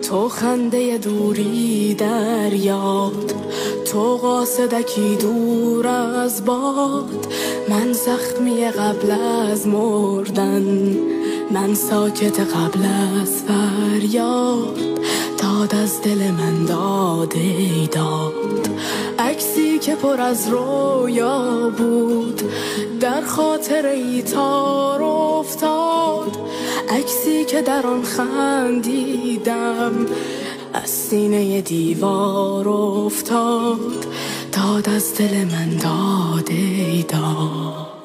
تو خنده دوری در یاد، تو قاصدکی دور از باد، من زخمی قبل از مردن، من ساکت قبل از فریاد. داد از دل من داده داد، عکسی که پر از رویا بود در خاطر ای تار افتاد، عکسی که در آن خندیدم از سینه دیوار افتاد. داد از دل من داده داد.